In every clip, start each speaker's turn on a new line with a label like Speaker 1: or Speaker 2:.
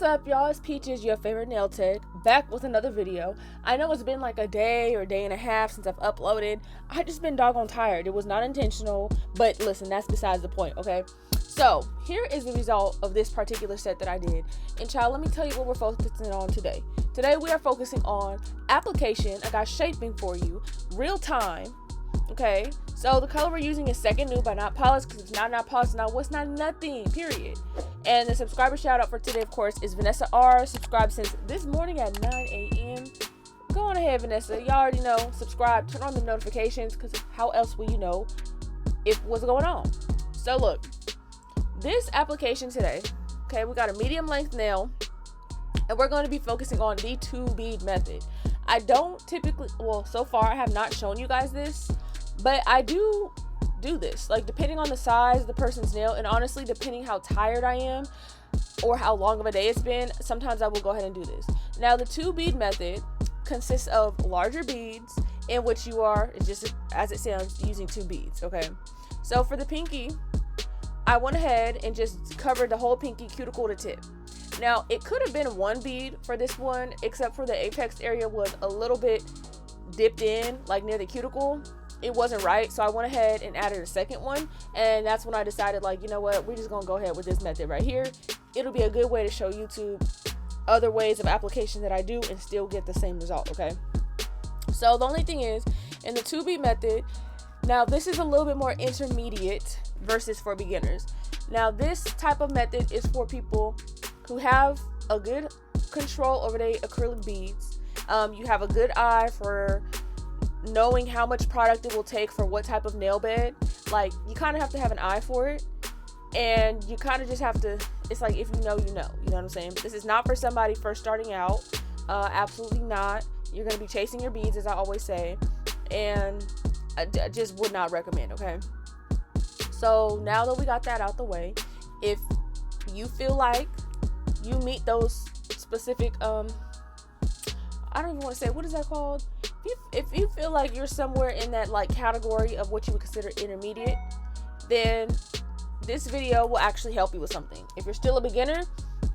Speaker 1: What's up, y'all? It's Peaches, your favorite nail tech, back with another video. I know it's been like a day or day and a half since I've uploaded. I just been doggone tired. It was not intentional, but listen, that's besides the point, okay? So here is the result of this particular set that I did. And child, let me tell you what we're focusing on today. Today we are focusing on application. I got shaping for you, real time. Okay, so the color we're using is Second Nude by Not Polished, because it's not polished, it's not nothing, period. And the subscriber shout out for today, of course, is Vanessa R. Subscribed since this morning at 9 a.m. Go on ahead, Vanessa. Y'all already know. Subscribe, turn on the notifications, because how else will you know what's going on? So look, this application today, okay, we got a medium length nail, and we're going to be focusing on the two-bead method. I don't typically, well, so far I have not shown you guys this, but I do this, like, depending on the size of the person's nail, and honestly, depending how tired I am or how long of a day it's been, sometimes I will go ahead and do this. Now, the two-bead method consists of larger beads in which you are, just as it sounds, using two beads, okay? So for the pinky, I went ahead and just covered the whole pinky, cuticle to tip. Now, it could have been one bead for this one, except for the apex area was a little bit dipped in, like near the cuticle. It wasn't right, so I went ahead and added a second one, and that's when I decided, like, you know what, we're just gonna go ahead with this method right here. It'll be a good way to show YouTube other ways of application that I do and still get the same result, okay? So the only thing is, in the two-bead method, now this is a little bit more intermediate versus for beginners. Now this type of method is for people who have a good control over their acrylic beads. You have a good eye for knowing how much product it will take for what type of nail bed. Like, you kind of have to have an eye for it, and you kind of just have to, it's like, if you know, you know what I'm saying? This is not for somebody first starting out. Absolutely not. You're going to be chasing your beads, as I always say, and I just would not recommend, okay? So now that we got that out the way, if you feel like you meet those specific, I don't even want to say, what is that called? If you feel like you're somewhere in that, like, category of what you would consider intermediate, then this video will actually help you with something. If you're still a beginner,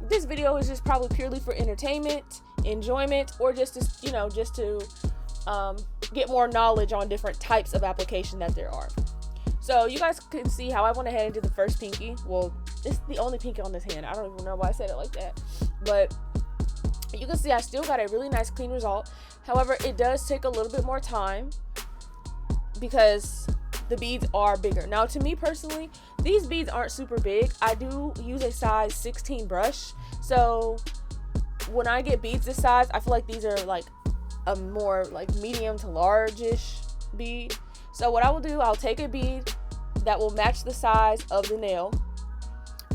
Speaker 1: this video is just probably purely for entertainment, enjoyment, or just to, you know, just to get more knowledge on different types of application that there are. So you guys can see how I went ahead and did the first pinky. Well, it's the only pinky on this hand. I don't even know why I said it like that, but you can see I still got a really nice clean result. However, it does take a little bit more time because the beads are bigger. Now, to me personally, these beads aren't super big. I do use a size 16 brush. So when I get beads this size, I feel like these are like a more like medium to large-ish bead. So what I will do, I'll take a bead that will match the size of the nail.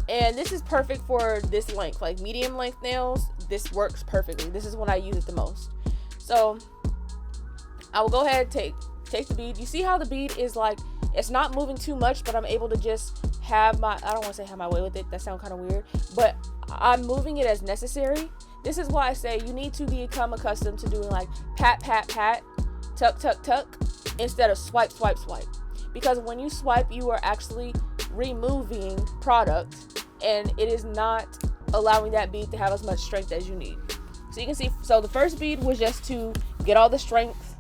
Speaker 1: And this is perfect for this length, like medium length nails. This works perfectly. This is when I use it the most. So I will go ahead and take the bead. You see how the bead is like, it's not moving too much, but I'm able to just have my, I don't want to say have my way with it. That sounds kind of weird, but I'm moving it as necessary. This is why I say you need to become accustomed to doing like pat, pat, pat, tuck, tuck, tuck, instead of swipe, swipe, swipe. Because when you swipe, you are actually removing product, and it is not allowing that bead to have as much strength as you need. So you can see, so the first bead was just to get all the strength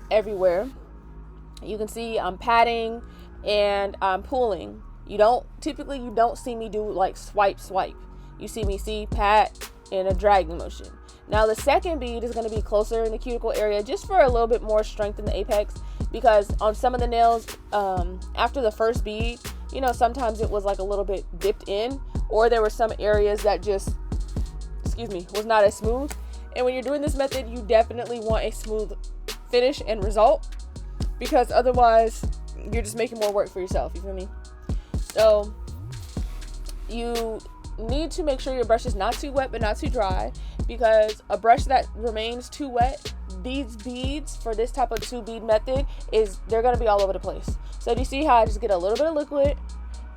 Speaker 1: everywhere. You can see I'm patting and I'm pulling. You don't see me do like swipe, swipe. You see me pat in a dragging motion. Now the second bead is going to be closer in the cuticle area, just for a little bit more strength in the apex, because on some of the nails, after the first bead, you know, sometimes it was like a little bit dipped in, or there were some areas that just, was not as smooth. And when you're doing this method, you definitely want a smooth finish and result, because otherwise you're just making more work for yourself. You feel me? So you need to make sure your brush is not too wet but not too dry, because a brush that remains too wet, these beads for this type of two bead method they're going to be all over the place. So do you see how I just get a little bit of liquid,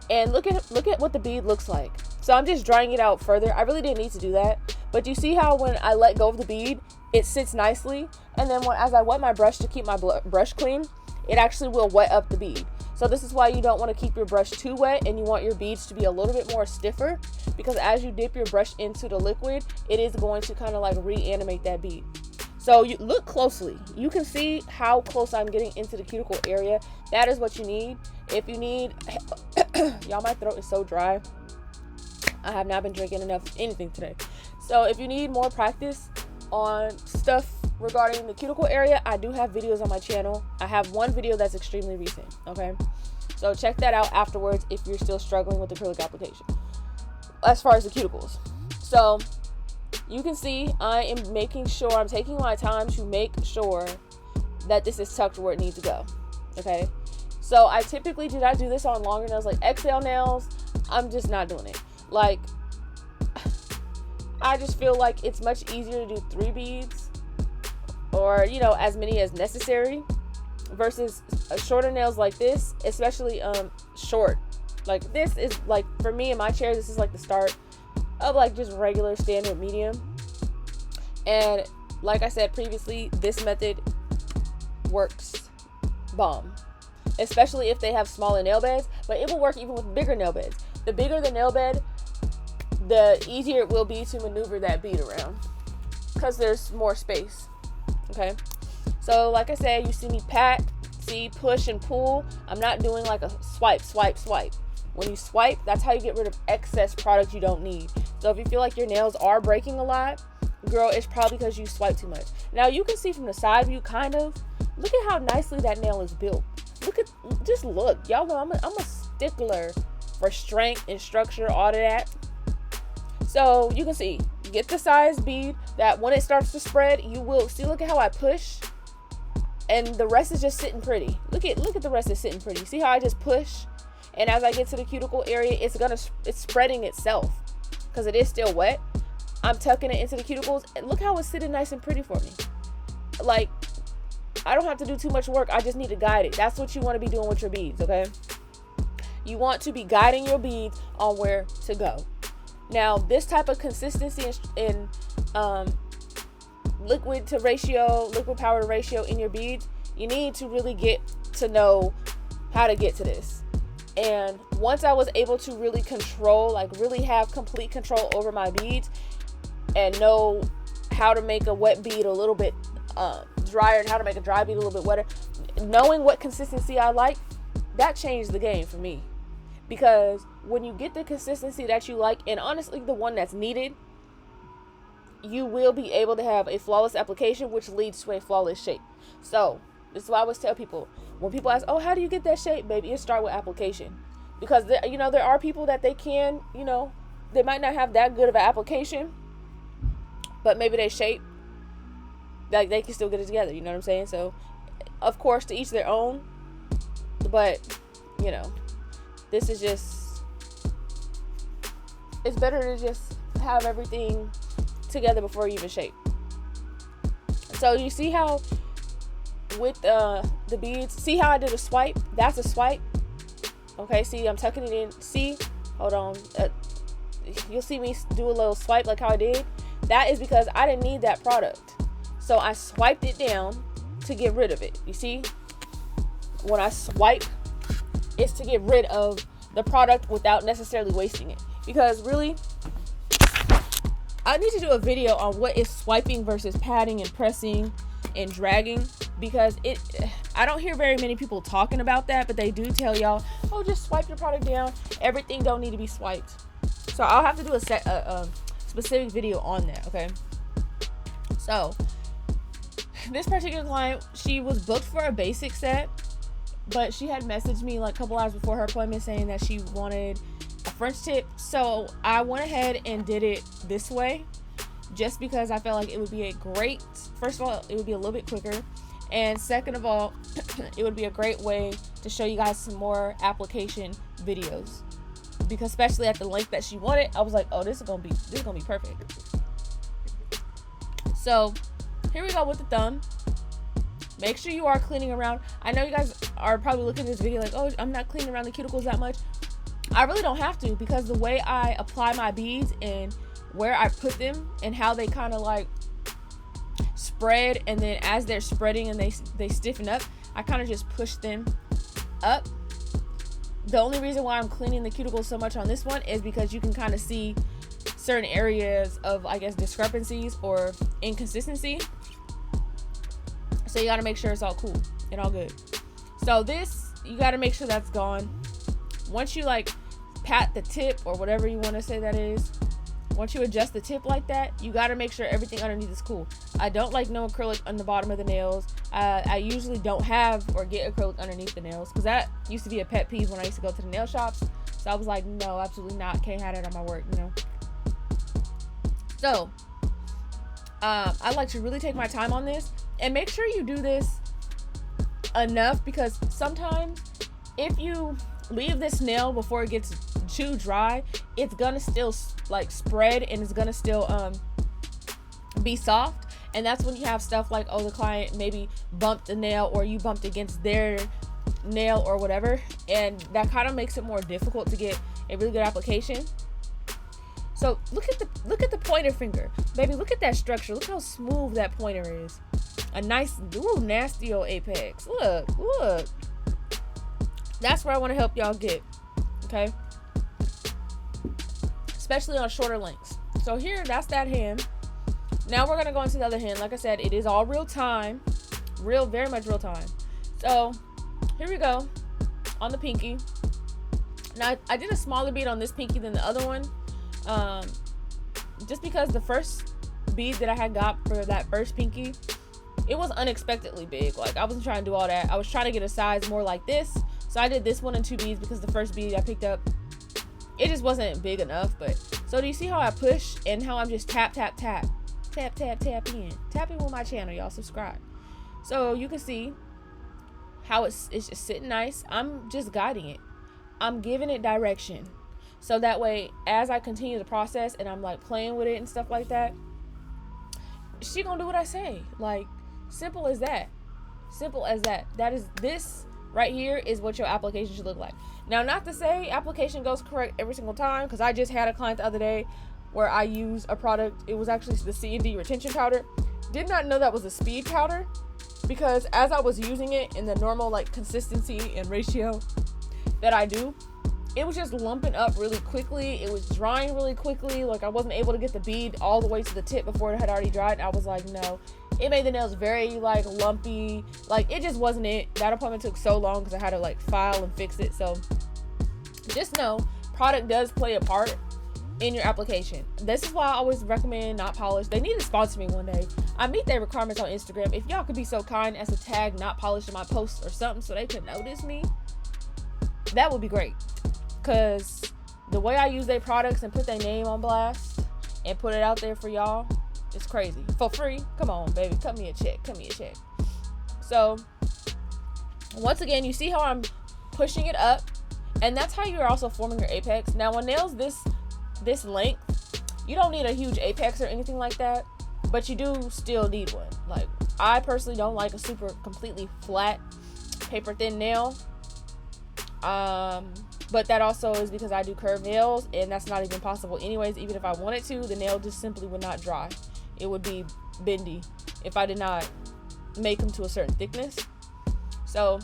Speaker 1: and look at what the bead looks like. So I'm just drying it out further. I really didn't need to do that, but you see how when I let go of the bead, it sits nicely, and then as I wet my brush to keep my brush clean, it actually will wet up the bead. So this is why you don't want to keep your brush too wet, and you want your beads to be a little bit more stiffer, because as you dip your brush into the liquid, it is going to kind of like reanimate that bead. So you look closely. You can see how close I'm getting into the cuticle area. That is what you need. If you need, y'all, my throat is so dry. I have not been drinking enough anything today. So if you need more practice on stuff regarding the cuticle area, I do have videos on my channel. I have one video that's extremely recent, okay? So check that out afterwards if you're still struggling with acrylic application as far as the cuticles. So you can see I am making sure, I'm taking my time to make sure that this is tucked where it needs to go, okay? So I typically do not do this on longer nails, like XL nails. I'm just not doing it. Like, I just feel like it's much easier to do 3 beads or, you know, as many as necessary versus shorter nails like this, especially short. Like this is like, for me in my chair, this is like the start of like just regular standard medium. And like I said previously, this method works bomb, especially if they have smaller nail beds, but it will work even with bigger nail beds. The bigger the nail bed, the easier it will be to maneuver that bead around because there's more space. Okay, so like I said, you see me pat, see, push and pull. I'm not doing like a swipe. When you swipe, that's how you get rid of excess product you don't need. So if you feel like your nails are breaking a lot, girl, it's probably because you swipe too much. Now you can see from the side view, kind of, look at how nicely that nail is built. Just look, y'all know I'm a stickler for strength and structure, all of that. So you can see, get the size bead that when it starts to spread, you will see, look at how I push, and the rest is just sitting pretty. Look at the rest is sitting pretty. See how I just push, and as I get to the cuticle area, it's spreading itself because it is still wet. I'm tucking it into the cuticles, and look how it's sitting nice and pretty for me. Like, I don't have to do too much work. I just need to guide it. That's what you want to be doing with your beads, okay? You want to be guiding your beads on where to go. Now, this type of consistency in liquid power to ratio in your beads, you need to really get to know how to get to this. And once I was able to really control, like really have complete control over my beads and know how to make a wet bead a little bit drier and how to make a dry bead a little bit wetter, knowing what consistency I like, that changed the game for me. Because when you get the consistency that you like, and honestly the one that's needed, you will be able to have a flawless application, which leads to a flawless shape. So this is why I always tell people, when people ask, oh, how do you get that shape, baby, it start with application. Because there are people that they can, they might not have that good of an application, but maybe they shape, like they can still get it together, you know what I'm saying? So of course, to each their own, but this is just, it's better to just have everything together before you even shape. So you see how with the beads, see how I did a swipe? That's a swipe. Okay, see, I'm tucking it in. See, hold on. You'll see me do a little swipe like how I did. That is because I didn't need that product. So I swiped it down to get rid of it. You see? When I swipe, it's to get rid of the product without necessarily wasting it. Because really, I need to do a video on what is swiping versus patting and pressing and dragging, because I don't hear very many people talking about that, but they do tell y'all, oh, just swipe your product down. Everything don't need to be swiped. So I'll have to do a specific video on that, okay? So this particular client, she was booked for a basic set, but she had messaged me like a couple hours before her appointment saying that she wanted a French tip. So I went ahead and did it this way, just because I felt like it would be a great, first of all, it would be a little bit quicker, and second of all, it would be a great way to show you guys some more application videos, because especially at the length that she wanted, I was like, oh, this is gonna be perfect. So here we go with the thumb. Make sure you are cleaning around. I know you guys are probably looking at this video like, oh, I'm not cleaning around the cuticles that much. I really don't have to, because the way I apply my beads and where I put them and how they kind of like spread, and then as they're spreading and they stiffen up, I kind of just push them up The only reason why I'm cleaning the cuticles so much on this one is because you can kind of see certain areas of, I guess, discrepancies or inconsistency. So you got to make sure it's all cool and all good. So this, you got to make sure that's gone. Once you like pat the tip or whatever you want to say that is, once you adjust the tip like that, you got to make sure everything underneath is cool. I don't like no acrylic on the bottom of the nails. I usually don't have or get acrylic underneath the nails because that used to be a pet peeve when I used to go to the nail shops. So I was like, no, absolutely not. Can't have it on my work, you know. So I like to really take my time on this and make sure you do this enough, because sometimes if you leave this nail before it gets too dry, it's gonna still like spread and it's gonna still be soft, and that's when you have stuff like, oh, the client maybe bumped the nail or you bumped against their nail or whatever, and that kind of makes it more difficult to get a really good application. So look at the pointer finger, baby. Look at that structure. Look how smooth that pointer is. A nice, ooh, nasty old apex. Look. That's where I want to help y'all get, okay? Especially on shorter lengths. So here, that's that hand. Now we're gonna go into the other hand. Like I said, it is all real time, very much real time. So here we go on the pinky. Now I did a smaller bead on this pinky than the other one, just because the first bead that I had got for that first pinky, it was unexpectedly big. Like, I wasn't trying to do all that. I was trying to get a size more like this. So I did this one in 2 beads because the first bead I picked up, it just wasn't big enough. But so do you see how I push and how I'm just tap in, tapping with my channel, y'all? Subscribe. So you can see how it's just sitting nice. I'm just guiding it. I'm giving it direction. So that way, as I continue the process and I'm like playing with it and stuff like that, she gonna do what I say. Like, simple as that. Simple as that. That is, this right here is what your application should look like. Now, not to say application goes correct every single time, because I just had a client the other day where I used a product. It was actually the C&D retention powder. Did not know that was a speed powder, because as I was using it in the normal like consistency and ratio that I do, it was just lumping up really quickly. It was drying really quickly. Like, I wasn't able to get the bead all the way to the tip before it had already dried. I was like, no. It made the nails very like lumpy. Like, it just wasn't it. That appointment took so long because I had to like file and fix it. So just know, product does play a part in your application. This is why I always recommend Not Polished. They need to sponsor me one day. I meet their requirements on Instagram. If y'all could be so kind as to tag Not Polished in my posts or something so they could notice me, that would be great. Because the way I use their products and put their name on blast and put it out there for y'all, it's crazy. For free. Come on, baby. Cut me a check. So once again, you see how I'm pushing it up, and that's how you're also forming your apex. Now, on nails this length, you don't need a huge apex or anything like that, but you do still need one. Like, I personally don't like a super completely flat paper thin nail. But that also is because I do curved nails, and that's not even possible anyways. Even if I wanted to, the nail just simply would not dry. It would be bendy if I did not make them to a certain thickness. So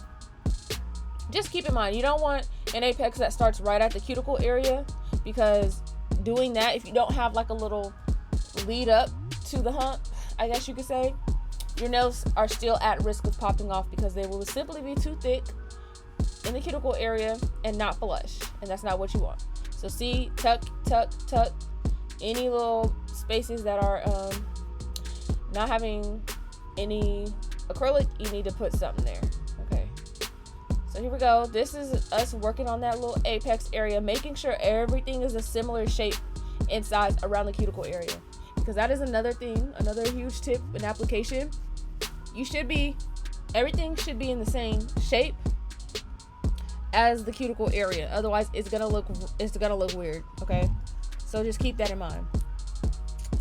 Speaker 1: just keep in mind, you don't want an apex that starts right at the cuticle area, because doing that, if you don't have like a little lead up to the hump, I guess you could say, your nails are still at risk of popping off because they will simply be too thick in the cuticle area and not flush, and that's not what you want. So see, tuck any little spaces that are not having any acrylic, you need to put something there. Okay, so here we go. This is us working on that little apex area, making sure everything is a similar shape and size around the cuticle area, because that is another thing, another huge tip in application. Everything should be in the same shape as the cuticle area, otherwise it's gonna look weird. Okay, so just keep that in mind.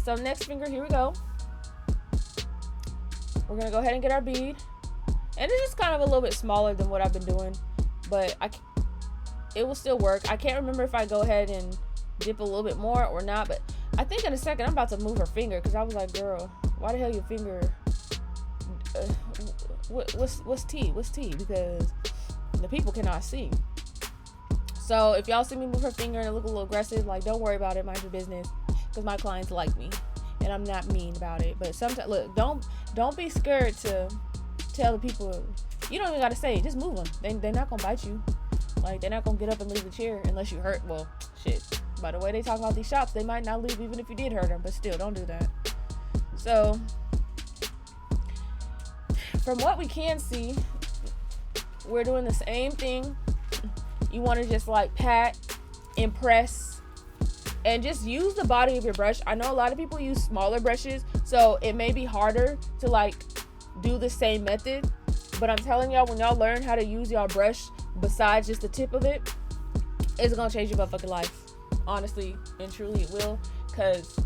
Speaker 1: So next finger, here we go. We're gonna go ahead and get our bead, and it is kind of a little bit smaller than what I've been doing, but it will still work. I can't remember if I go ahead and dip a little bit more or not, but I think in a second I'm about to move her finger, because I was like, girl, why the hell your finger, what's tea, because the people cannot see. So if y'all see me move her finger and it look a little aggressive, like, don't worry about it, mind your business, because my clients like me and I'm not mean about it. But sometimes, look, don't be scared to tell the people. You don't even gotta say it, just move them. They're not gonna bite you. Like, they're not gonna get up and leave the chair unless you hurt. Well, shit, by the way they talk about these shops, they might not leave even if you did hurt them, but still, don't do that. So from what we can see, we're doing the same thing. You want to just like pat, impress, and just use the body of your brush. I know a lot of people use smaller brushes, so it may be harder to like do the same method, but I'm telling y'all, when y'all learn how to use y'all brush besides just the tip of it, it's gonna change your motherfucking life. Honestly and truly it will, because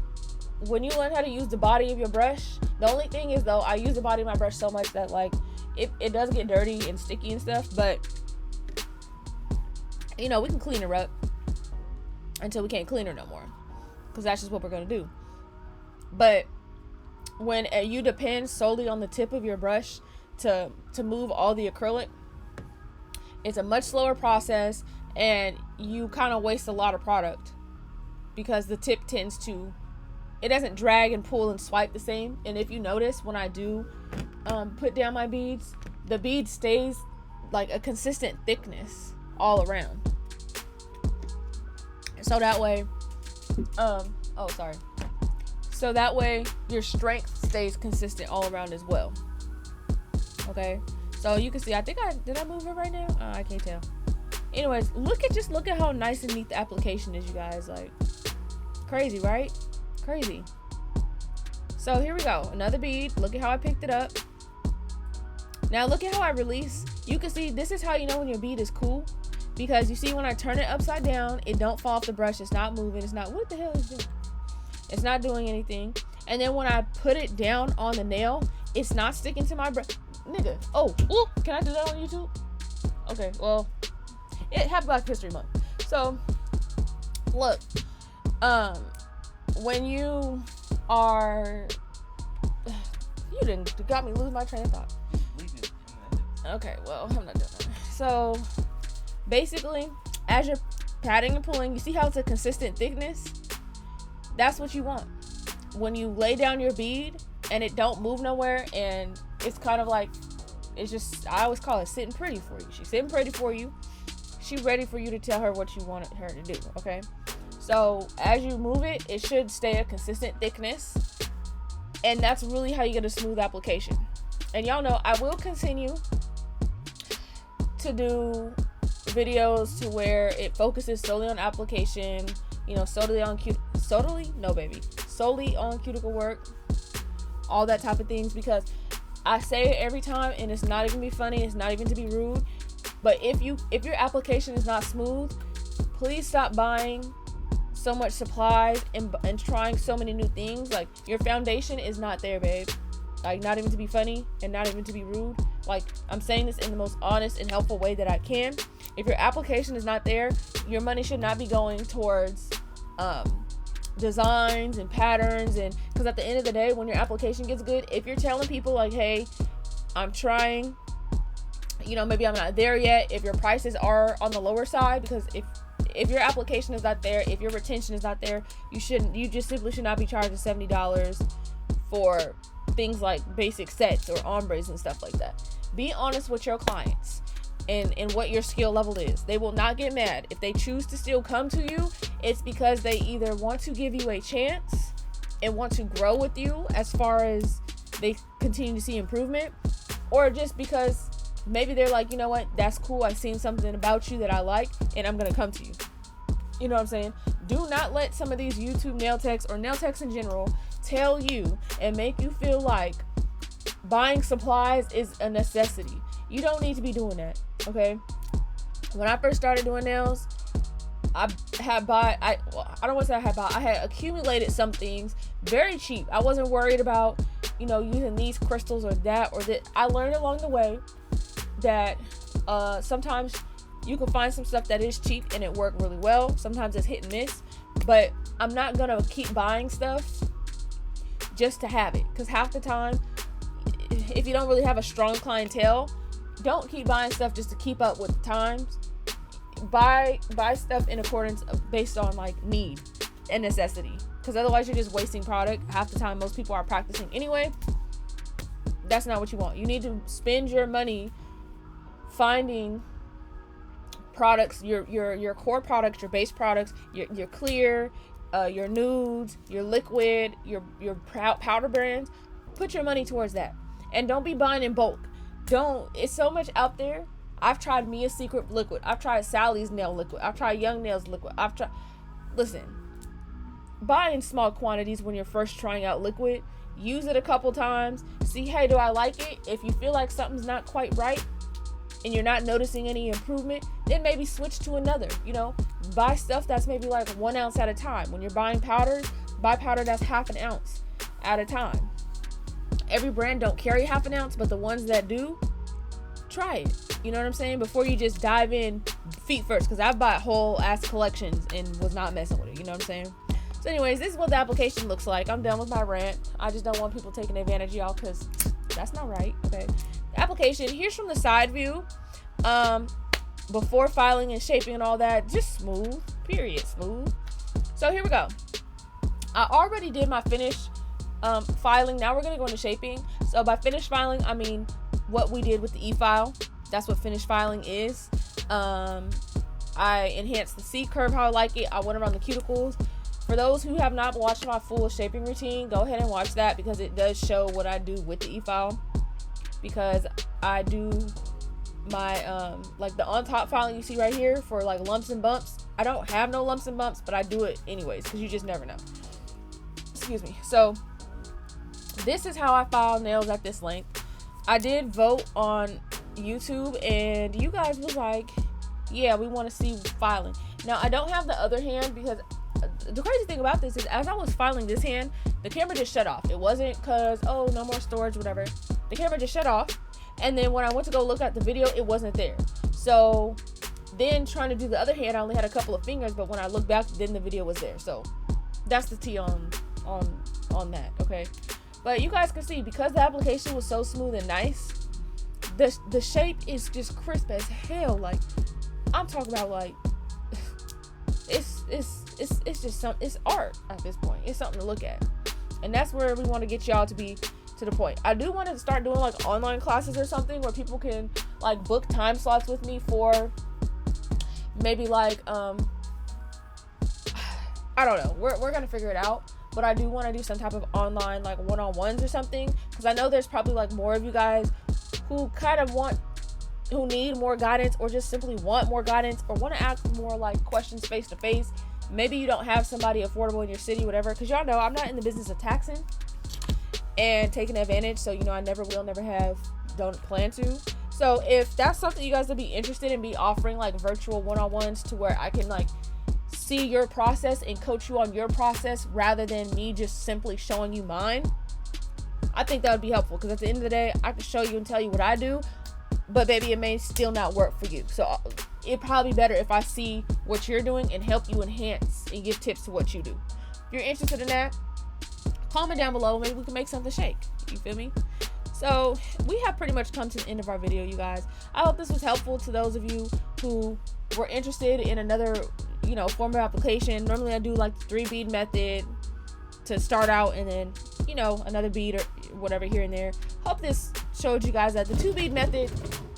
Speaker 1: when you learn how to use the body of your brush, the only thing is though, I use the body of my brush so much that like it does get dirty and sticky and stuff, but you know, we can clean her up until we can't clean her no more, because that's just what we're gonna do. But when you depend solely on the tip of your brush to move all the acrylic, it's a much slower process, and you kind of waste a lot of product because the tip tends to, it doesn't drag and pull and swipe the same. And if you notice, when I do put down my beads, the bead stays like a consistent thickness all around. So that way, so that way your strength stays consistent all around as well. Okay, so you can see, I think did I move it right now? I can't tell. Anyways, look at how nice and neat the application is, you guys. Like, crazy, right? Crazy. So here we go, another bead. Look at how I picked it up. Now look at how I release. You can see, this is how you know when your bead is cool, because you see when I turn it upside down, it don't fall off the brush. It's not moving. It's not, what the hell is this? It's not doing anything. And then when I put it down on the nail, it's not sticking to my brush. Nigga, oh, ooh, can I do that on YouTube? Okay, well, happy Black History Month. So look, when you are, you got me lose my train of thought. Okay, well, I'm not doing that. So basically, as you're patting and pulling, you see how it's a consistent thickness? That's what you want. When you lay down your bead and it don't move nowhere, and it's kind of like, it's just, I always call it sitting pretty for you. She's sitting pretty for you. She's ready for you to tell her what you want her to do, okay? So as you move it, it should stay a consistent thickness, and that's really how you get a smooth application. And y'all know I will continue to do videos to where it focuses solely on application, you know, solely on cuticle work, all that type of things, because I say it every time, and it's not even to be funny, it's not even to be rude, but if your application is not smooth, please stop buying so much supplies and trying so many new things. Like, your foundation is not there, babe. Like, not even to be funny and not even to be rude. Like, I'm saying this in the most honest and helpful way that I can. If your application is not there, your money should not be going towards designs and patterns, and because at the end of the day, when your application gets good, if you're telling people like, hey, I'm trying, you know, maybe I'm not there yet, if your prices are on the lower side, because if your application is not there, if your retention is not there, you just simply should not be charging $70 for things like basic sets or ombres and stuff like that. Be honest with your clients and what your skill level is. They will not get mad. If they choose to still come to you, it's because they either want to give you a chance and want to grow with you as far as they continue to see improvement, or just because maybe they're like, you know what, that's cool, I've seen something about you that I like, and I'm gonna come to you. You know what I'm saying? Do not let some of these YouTube nail techs or nail techs in general tell you and make you feel like buying supplies is a necessity. You don't need to be doing that, okay? When I first started doing nails, I had accumulated some things very cheap. I wasn't worried about, you know, using these crystals or that or that. I learned along the way that sometimes you can find some stuff that is cheap and it worked really well. Sometimes it's hit and miss, but I'm not gonna keep buying stuff just to have it, because half the time, if you don't really have a strong clientele, don't keep buying stuff just to keep up with the times. buy stuff in accordance based on like need and necessity, because otherwise you're just wasting product. Half the time most people are practicing anyway. That's not what you want. You need to spend your money finding products, your core products, your base products, your clear, your nudes, your liquid, your powder brands. Put your money towards that, and don't be buying in bulk. It's so much out there. I've tried Mia's Secret liquid. I've tried Sally's nail liquid. I've tried Young Nails liquid. Listen, buy in small quantities when you're first trying out liquid. Use it a couple times. See, hey, do I like it? If you feel like something's not quite right and you're not noticing any improvement, then maybe switch to another. Buy stuff that's maybe like 1 ounce at a time. When you're buying powders, buy powder that's half an ounce at a time. Every brand don't carry half an ounce, but the ones that do, try it. You know what I'm saying? Before you just dive in feet first, because I've bought whole ass collections and was not messing with it. You know what I'm saying? So anyways, this is what the application looks like. I'm done with my rant. I just don't want people taking advantage of y'all, because that's not right. Okay. The application, here's from the side view. Before filing and shaping and all that, just smooth. Period. Smooth. So here we go. I already did my finish filing. Now we're going to go into shaping. So by finish filing, I mean what we did with the e-file. That's what finish filing is. I enhanced the C curve how I like it. I went around the cuticles. For those who have not watched my full shaping routine, go ahead and watch that, because it does show what I do with the e-file. Because I do my like the on top filing you see right here for like lumps and bumps. I don't have no lumps and bumps, but I do it anyways, because you just never know. Excuse me. So this is how I file nails at this length. I did vote on YouTube, and you guys was like, yeah, we want to see filing. Now I don't have the other hand, because the crazy thing about this is, as I was filing this hand, the camera just shut off. It wasn't because, oh, no more storage, whatever. The camera just shut off, and then when I went to go look at the video, it wasn't there. So then trying to do the other hand, I only had a couple of fingers, but when I looked back, then the video was there. So that's the tea on that. Okay, but you guys can see, because the application was so smooth and nice, the shape is just crisp as hell. Like, I'm talking about, like, it's just it's art at this point. It's something to look at, and that's where we want to get y'all to be, to the point. I do want to start doing like online classes or something where people can like book time slots with me for maybe like I don't know. We're gonna figure it out. But I do want to do some type of online like one-on-ones or something, because I know there's probably like more of you guys who kind of who need more guidance, or just simply want more guidance, or want to ask more like questions face to face. Maybe you don't have somebody affordable in your city, whatever, because y'all know I'm not in the business of taxing and taking advantage. So I never have, don't plan to. So if that's something you guys would be interested in, be offering like virtual one-on-ones to where I can like see your process and coach you on your process, rather than me just simply showing you mine, I think that would be helpful, because at the end of the day, I can show you and tell you what I do, but baby, it may still not work for you. So it'd probably be better if I see what you're doing and help you enhance and give tips to what you do. If you're interested in that, comment down below. Maybe we can make something shake. You feel me? So we have pretty much come to the end of our video, you guys. I hope this was helpful to those of you who were interested in another form of application. Normally I do like the 3-bead method to start out, and then another bead or whatever here and there. Hope this showed you guys that the 2-bead method,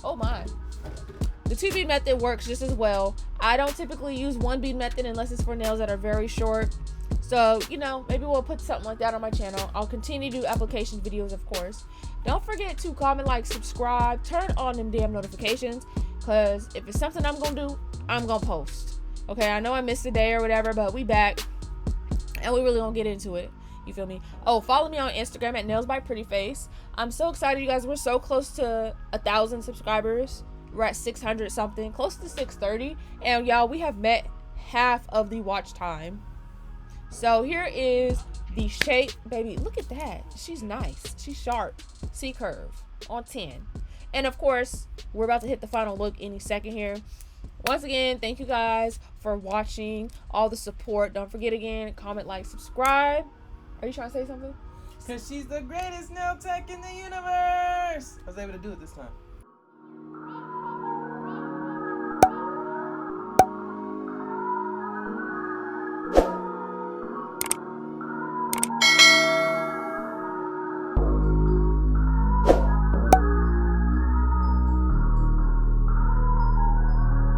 Speaker 1: the 2-bead method works just as well. I don't typically use 1-bead method unless it's for nails that are very short. So maybe we'll put something like that on my channel. I'll continue to do application videos, of course. Don't forget to comment, like, subscribe, turn on them damn notifications, because if it's something I'm gonna do, I'm gonna post. Okay, I know I missed a day or whatever, but we back, and we really gonna get into it. You feel me? Oh, follow me on Instagram at Nailsbyprettyface. I'm so excited, you guys. We're so close to 1,000 subscribers. We're at 600 something, close to 630, and y'all, we have met half of the watch time. So here is the shape, baby. Look at that. She's nice. She's sharp. C curve on 10. And of course, we're about to hit the final look any second here. Once again, thank you guys for watching, all the support. Don't forget, again, comment, like, subscribe. Are you trying to say something?
Speaker 2: Because she's the greatest nail tech in the universe. I was able to do it this time.